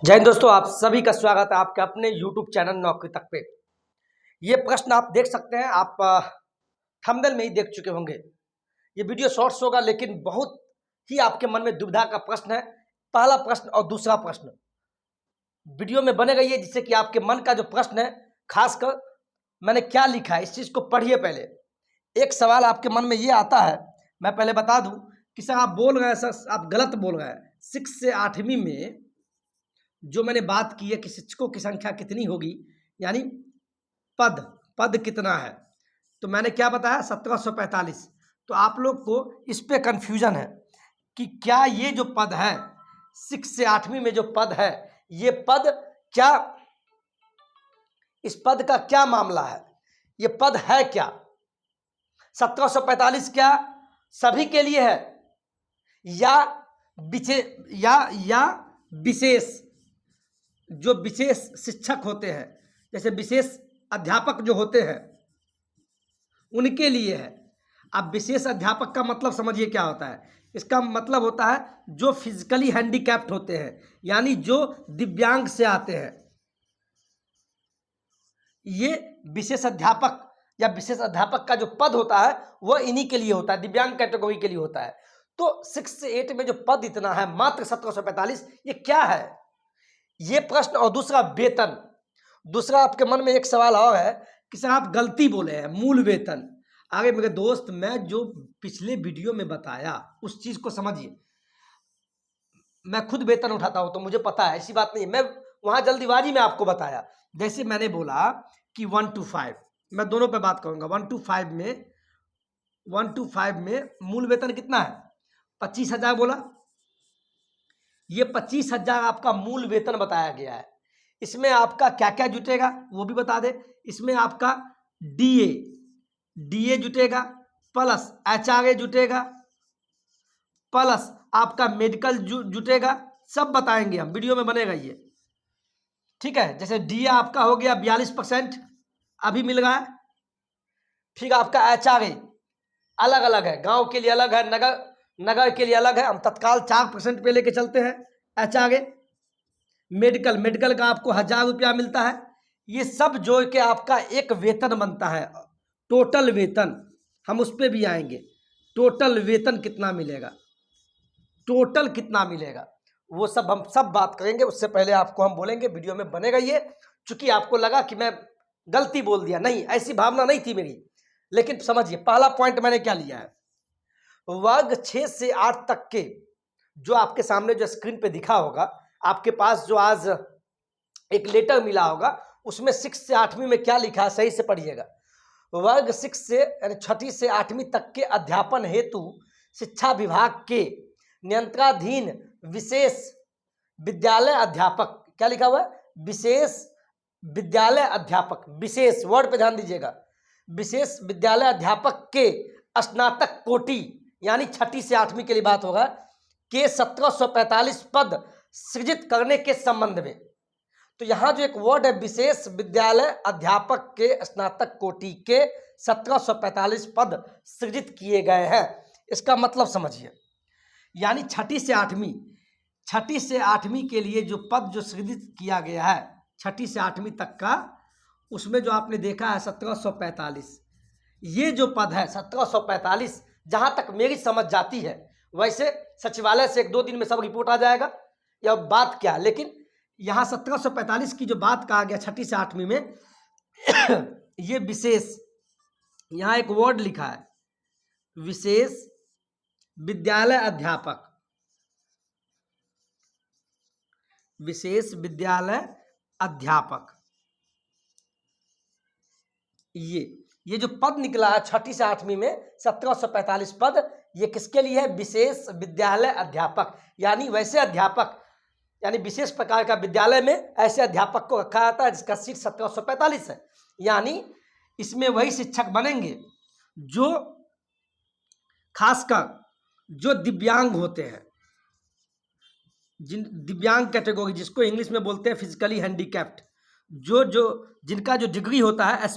जय हिंद दोस्तों, आप सभी का स्वागत है आपके अपने YouTube चैनल नौकरी तक पे। ये प्रश्न आप देख सकते हैं, आप थंबनेल में ही देख चुके होंगे। ये वीडियो शॉर्ट्स होगा लेकिन बहुत ही आपके मन में दुविधा का प्रश्न है। पहला प्रश्न और दूसरा प्रश्न वीडियो में बने रहिए, जिससे कि आपके मन का जो प्रश्न है, खासकर मैंने क्या लिखा है इस चीज़ को पढ़िए। पहले एक सवाल आपके मन में ये आता है, मैं पहले बता दूं कि सर आप बोल रहे हैं, सर आप गलत बोल रहे हैं। 6 से 8वीं में जो मैंने बात की है कि शिक्षकों की संख्या कितनी होगी, यानी पद पद कितना है, तो मैंने क्या बताया 1745। तो आप लोग को इस पे कंफ्यूजन है कि क्या ये जो पद है 6 से 8वीं में जो पद है, ये पद क्या, इस पद का क्या मामला है, ये पद है क्या। 1745 क्या सभी के लिए है या विशेष, जो विशेष शिक्षक होते हैं, जैसे विशेष अध्यापक जो होते हैं उनके लिए है। अब विशेष अध्यापक का मतलब समझिए क्या होता है। इसका मतलब होता है जो फिजिकली हैंडीकैप्ड होते हैं, यानी जो दिव्यांग से आते हैं। ये विशेष अध्यापक या विशेष अध्यापक का जो पद होता है वह इन्हीं के लिए होता है, दिव्यांग कैटेगरी के लिए होता है। तो 6 से 8 में जो पद इतना है मात्र 1745, ये क्या है, ये प्रश्न। और दूसरा वेतन, दूसरा आपके मन में एक सवाल और है कि सर आप गलती बोले हैं, मूल वेतन। आगे मेरे दोस्त, मैं जो पिछले वीडियो में बताया उस चीज को समझिए। मैं खुद वेतन उठाता हूं तो मुझे पता है, ऐसी बात नहीं है। मैं वहां जल्दीबाजी में आपको बताया, जैसे मैंने बोला कि 1 to 5, मैं दोनों पे बात करूंगा। 1 to 5 में मूल वेतन कितना है, 25,000 बोला। ये 25,000 आपका मूल वेतन बताया गया है। इसमें आपका क्या क्या जुटेगा वो भी बता दे। इसमें आपका डीए जुटेगा, प्लस एचआरए जुटेगा, प्लस आपका मेडिकल जुटेगा। सब बताएंगे हम, वीडियो में बनेगा ये, ठीक है। जैसे डीए आपका हो गया 42%, अभी मिल रहा है। फिर आपका एचआरए अलग अलग है, गांव के लिए अलग है, नगर के लिए अलग है। हम तत्काल 4% पे लेके चलते हैं एचआरए। मेडिकल का आपको 1,000 रुपया मिलता है। ये सब जोड़ के आपका एक वेतन बनता है, टोटल वेतन। हम उस पर भी आएंगे, टोटल वेतन कितना मिलेगा, टोटल कितना मिलेगा, वो सब हम सब बात करेंगे। उससे पहले आपको हम बोलेंगे, वीडियो में बनेगा ये। चूंकि आपको लगा कि मैं गलती बोल दिया, नहीं, ऐसी भावना नहीं थी मेरी। लेकिन समझिए पहला पॉइंट मैंने क्या लिया है। वर्ग 6 से 8 तक के, जो आपके सामने जो स्क्रीन पे दिखा होगा, आपके पास जो आज एक लेटर मिला होगा, उसमें 6 से 8वीं में क्या लिखा है, सही से पढ़िएगा। वर्ग 6 से यानी 6ठी से 8वीं तक के अध्यापन हेतु शिक्षा विभाग के नियंत्रणाधीन विशेष विद्यालय अध्यापक, क्या लिखा हुआ है, विशेष विद्यालय अध्यापक, विशेष वर्ड पे ध्यान दीजिएगा, विशेष विद्यालय अध्यापक के स्नातक कोटि, यानी 6ठी से 8वीं के लिए बात होगा, के 1745 पद सृजित करने के संबंध में। तो यहां जो एक वर्ड है, विशेष विद्यालय अध्यापक के स्नातक कोटि के 1745 पद सृजित किए गए हैं, इसका मतलब समझिए। यानी 6ठी से 8वीं के लिए जो पद जो सृजित किया गया है 6ठी से 8वीं तक का, उसमें जो आपने देखा है 1745, ये जो पद है 1745, जहां तक मेरी समझ जाती है, वैसे सचिवालय से 1-2 दिन में सब रिपोर्ट आ जाएगा या बात क्या, लेकिन यहाँ 1745 की जो बात कहा गया 6ठी से 8वीं में ये विशेष, यहाँ एक वर्ड लिखा है, विशेष विद्यालय अध्यापक, विशेष विद्यालय अध्यापक, ये जो पद निकला है 6ठी से 8वीं में 1745 पद, ये किसके लिए है, विशेष विद्यालय अध्यापक। यानी वैसे अध्यापक, यानी विशेष प्रकार का विद्यालय में ऐसे अध्यापक को रखा जाता है जिसका सीट 1745 है। यानी इसमें वही शिक्षक बनेंगे जो खासकर जो दिव्यांग होते हैं, दिव्यांग कैटेगरी, जिसको इंग्लिश में बोलते हैं फिजिकली हैंडीकैप्ड, जिनका जो डिग्री होता है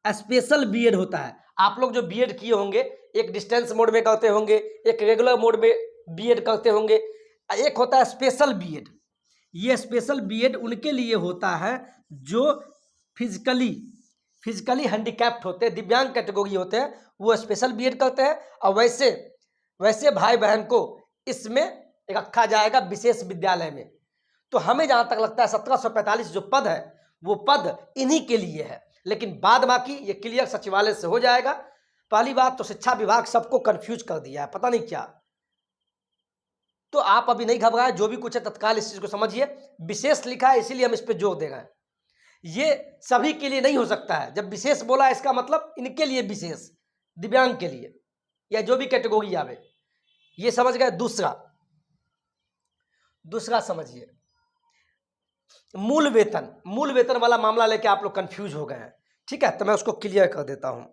स्पेशल बीएड होता है। आप लोग जो बीएड किए होंगे, एक डिस्टेंस मोड में करते होंगे, एक रेगुलर मोड में बीएड करते होंगे, एक होता है स्पेशल बीएड। ये स्पेशल बीएड उनके लिए होता है जो फिजिकली हैंडीकैप्ड होते हैं, दिव्यांग कैटेगरी होते हैं, वो स्पेशल बीएड करते हैं। और वैसे वैसे भाई बहन को इसमें रखा जाएगा विशेष विद्यालय में। तो हमें जहां तक लगता है 1745 जो पद है वो पद इन्हीं के लिए है, लेकिन बाद बाकी ये क्लियर सचिवालय से हो जाएगा। पहली बात तो शिक्षा विभाग सबको कंफ्यूज कर दिया है, पता नहीं क्या। तो आप अभी नहीं घबराएं, जो भी कुछ है तत्काल इस चीज को समझिए। विशेष लिखा है इसीलिए हम इस पर जोर दे रहे हैं। ये सभी के लिए नहीं हो सकता है। जब विशेष बोला इसका मतलब इनके लिए विशेष, दिव्यांग के लिए या जो भी कैटेगरी आवे, ये समझ गए। दूसरा समझिए, मूल वेतन वाला मामला लेके आप लोग कंफ्यूज हो गए हैं, ठीक है। तो मैं उसको क्लियर कर देता हूं।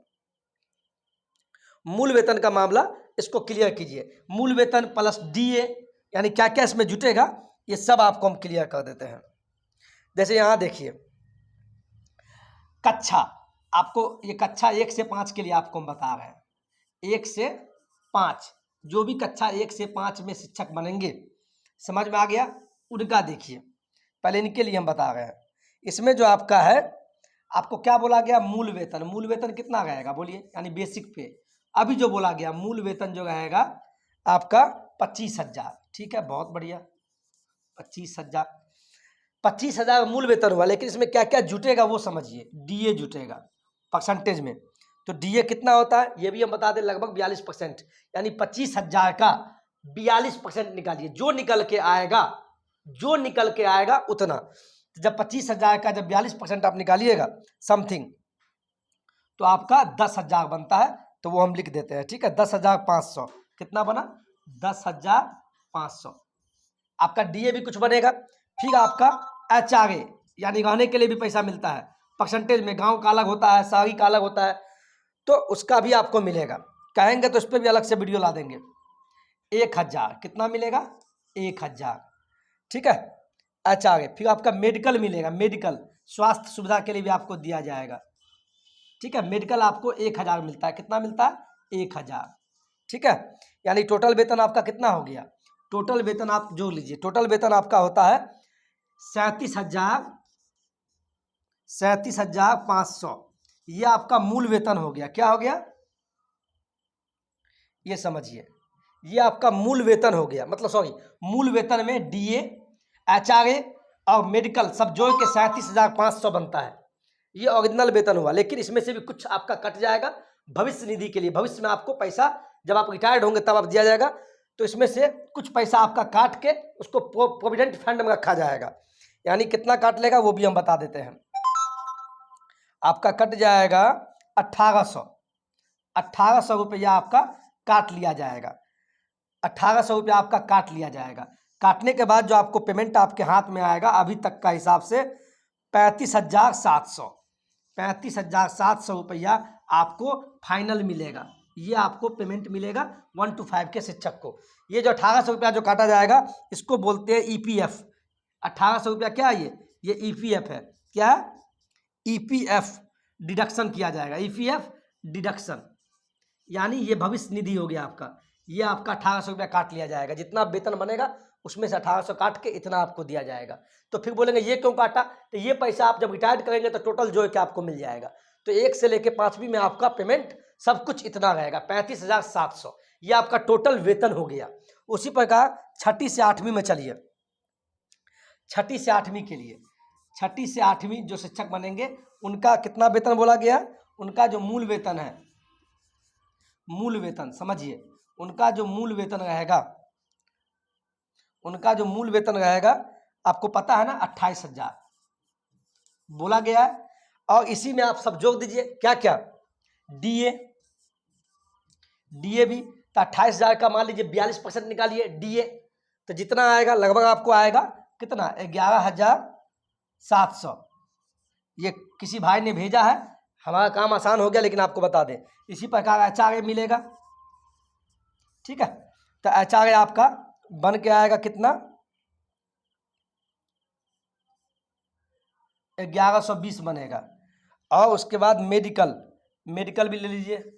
मूल वेतन का मामला इसको क्लियर कीजिए। मूल वेतन प्लस डीए यानी क्या क्या इसमें जुटेगा, ये सब आपको हम क्लियर कर देते हैं। जैसे यहां देखिए, कक्षा, आपको ये कक्षा 1 से 5 के लिए आपको हम बता रहे हैं। 1 से 5 जो भी कक्षा 1 से 5 में शिक्षक बनेंगे, समझ में आ गया, उनका देखिए। पहले इनके लिए हम बता रहे हैं। इसमें जो आपका है, आपको क्या बोला गया, मूल वेतन कितना रहेगा बोलिए, यानी बेसिक पे। अभी जो बोला गया मूल वेतन जो रहेगा आपका 25,000, ठीक है, बहुत बढ़िया। 25,000 मूल वेतन हुआ, लेकिन इसमें क्या क्या जुटेगा वो समझिए। डीए जुटेगा परसेंटेज में, तो डीए कितना होता है ये भी हम बता दें, लगभग 42%, यानी 25,000 का 42% निकालिए। जो निकल के आएगा उतना। जब 25,000 का जब 42% आप निकालिएगा समथिंग, तो आपका 10,000 बनता है। तो वो हम लिख देते हैं, ठीक है। 10,500 कितना बना, 10,500। आपका डीए भी कुछ बनेगा। फिर आपका एचआरए यानी रहने के लिए भी पैसा मिलता है परसेंटेज में। गांव का अलग होता है, शहरी का अलग होता है, तो उसका भी आपको मिलेगा। कहेंगे तो इस पर भी अलग से वीडियो ला देंगे। 1,000 कितना मिलेगा, 1,000, ठीक है, एचआरए। फिर आपका मेडिकल मिलेगा, मेडिकल स्वास्थ्य सुविधा के लिए भी आपको दिया जाएगा, ठीक है। मेडिकल आपको 1,000 मिलता है। कितना मिलता है, 1,000, ठीक है। यानी टोटल वेतन आपका कितना हो गया, टोटल वेतन आप जोड़ लीजिए। टोटल वेतन आपका होता है 37,500। ये आपका मूल वेतन हो गया। क्या हो गया, ये समझिए, ये आपका मूल वेतन हो गया। मतलब सॉरी, मूल वेतन में डीए, एचआरए और मेडिकल सब जोड़ के 37,500 बनता है। ये ओरिजिनल वेतन हुआ, लेकिन इसमें से भी कुछ आपका कट जाएगा भविष्य निधि के लिए। भविष्य में आपको पैसा जब आप रिटायर्ड होंगे तब आप दिया जाएगा, तो इसमें से कुछ पैसा आपका काट के उसको प्रोविडेंट फंड में रखा जाएगा। यानी कितना काट लेगा वो भी हम बता देते हैं। आपका कट जाएगा 1,800 रुपया आपका काट लिया जाएगा। 1,800 रुपया आपका काट लिया जाएगा। काटने के बाद जो आपको पेमेंट आपके हाथ में आएगा अभी तक का हिसाब से 35,700 रुपया आपको फाइनल मिलेगा। ये आपको पेमेंट मिलेगा 1 to 5 के शिक्षक को। ये जो 1,800 रुपया जो काटा जाएगा इसको बोलते हैं ईपीएफ। 1,800 रुपया क्या है, ये ईपीएफ है। क्या है, ईपीएफ डिडक्शन किया जाएगा। ईपीएफ डिडक्शन यानी ये भविष्य निधि हो गया आपका। ये आपका 1,800 रुपया काट लिया जाएगा। जितना वेतन बनेगा उसमें से 1,800 काट के इतना आपको दिया जाएगा। तो फिर बोलेंगे ये क्यों काटा, तो ये पैसा आप जब रिटायर्ड करेंगे तो टोटल जो है कि आपको मिल जाएगा। तो 1 से लेके 5वीं में आपका पेमेंट सब कुछ इतना रहेगा, 35,700। ये आपका टोटल वेतन हो गया। उसी प्रकार 6ठी से 8वीं में चलिए। 6ठी से 8वीं के लिए, 6ठी से 8वीं जो शिक्षक बनेंगे उनका कितना वेतन बोला गया, उनका जो मूल वेतन है, मूल वेतन समझिए, उनका जो मूल वेतन रहेगा, आपको पता है ना 28,000 बोला गया है। और इसी में आप सब जोड़ दीजिए क्या क्या, डीए भी। तो 28,000 का मान लीजिए 42% निकालिए डीए, तो जितना आएगा लगभग आपको आएगा कितना, 11,700। ये किसी भाई ने भेजा है, हमारा काम आसान हो गया, लेकिन आपको बता दें। इसी प्रकार एचआरए मिलेगा, ठीक है। तो एचआरए आपका बन के आएगा कितना, 1120 बनेगा। और उसके बाद मेडिकल भी ले लीजिए।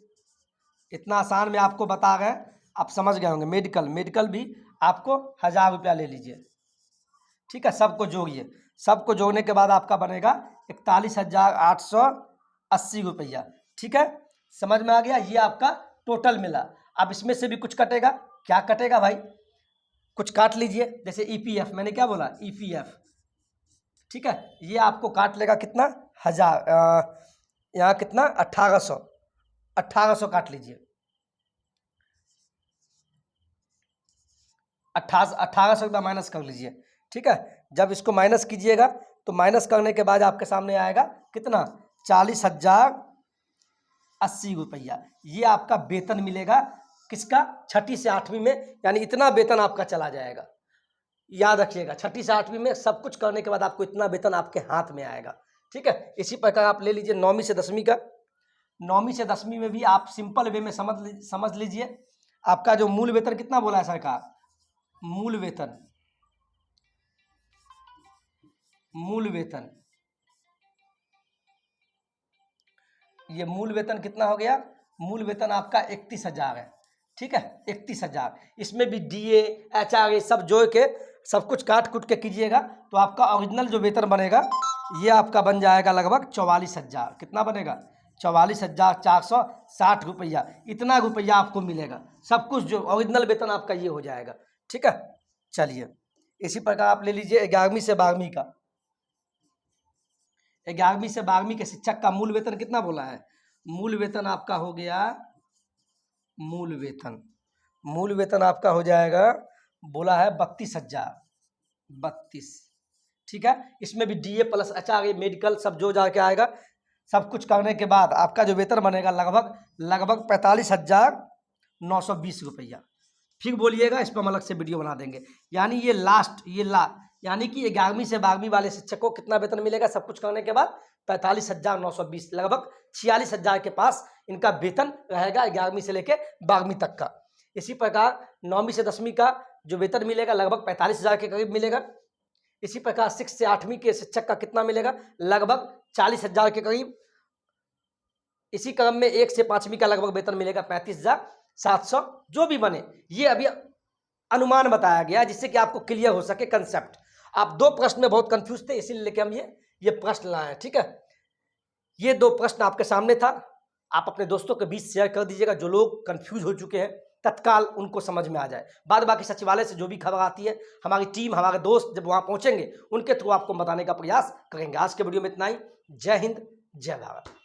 इतना आसान में आपको बता गए, आप समझ गए होंगे। मेडिकल भी आपको 1,000 रुपया ले लीजिए, ठीक है, सबको जोड़िए, सबको जोड़ने के बाद आपका बनेगा 41,880 रुपया। ठीक है, समझ में आ गया, ये आपका टोटल मिला। अब इसमें से भी कुछ कटेगा, क्या कटेगा भाई, कुछ काट लीजिए, जैसे ईपीएफ, मैंने क्या बोला, ईपीएफ। ठीक है, ये आपको काट लेगा कितना, 1000, यहाँ कितना, 1800 काट लीजिए, 1800 रुपया माइनस कर लीजिए। ठीक है, जब इसको माइनस कीजिएगा तो माइनस करने के बाद आपके सामने आएगा कितना, 40,080 रुपया। ये आपका वेतन मिलेगा, किसका, छठी से आठवीं में, यानी इतना वेतन आपका चला जाएगा। याद रखिएगा, छठी से आठवीं में सब कुछ करने के बाद आपको इतना वेतन आपके हाथ में आएगा। ठीक है, इसी प्रकार आप ले लीजिए 9वीं से 10वीं का। 9वीं से 10वीं में भी आप सिंपल वे में समझ लीजिए, आपका जो मूल वेतन कितना बोला है सरकार, मूल वेतन, ये मूल वेतन कितना हो गया, मूल वेतन आपका 31,000 है। ठीक है, 31,000, इसमें भी डीए एचआर सब जोड़ के सब कुछ काट कुट के कीजिएगा तो आपका ओरिजिनल जो वेतन बनेगा ये आपका बन जाएगा लगभग 44,000। कितना बनेगा, 44,460 रुपया। इतना रुपया आपको मिलेगा, सब कुछ जो ओरिजिनल वेतन आपका ये हो जाएगा। ठीक है, चलिए इसी प्रकार आप ले लीजिए 11वीं से 12वीं का। 11वीं से 12वीं के शिक्षक का मूल वेतन कितना बोला है, मूल वेतन आपका हो गया, मूल वेतन आपका हो जाएगा, बोला है 32,032। ठीक है, इसमें भी डीए प्लस एचआर मेडिकल सब जो जाके आएगा, सब कुछ करने के बाद आपका जो वेतन बनेगा लगभग 45,920 रुपया। फिर बोलिएगा, इस पर हम अलग से वीडियो बना देंगे। यानी ये यानी कि 11वीं से 12वीं वाले शिक्षक को कितना वेतन मिलेगा सब कुछ करने के बाद, 45,920, लगभग 46,000 के पास इनका वेतन रहेगा 11वीं से लेके 12वीं तक का। इसी प्रकार 9वीं से 10वीं का जो वेतन मिलेगा लगभग 45,000 के करीब मिलेगा। इसी प्रकार 6 से 8वीं के शिक्षक का कितना मिलेगा, लगभग 40,000 के करीब। इसी क्रम में 1 से 5वीं का लगभग वेतन मिलेगा 35,700, जो भी बने, ये अभी अनुमान बताया गया जिससे कि आपको क्लियर हो सके कंसेप्ट। आप 2 प्रश्न में बहुत कंफ्यूज थे, इसीलिए लेके हम ये प्रश्न लाए हैं। ठीक है, ये 2 प्रश्न आपके सामने था, आप अपने दोस्तों के बीच शेयर कर दीजिएगा, जो लोग कंफ्यूज हो चुके हैं तत्काल उनको समझ में आ जाए। बाद बाकी सचिवालय से जो भी खबर आती है, हमारी टीम, हमारे दोस्त जब वहां पहुंचेंगे उनके थ्रू आपको बताने का प्रयास करेंगे। आज के वीडियो में इतना ही। जय हिंद, जय भारत।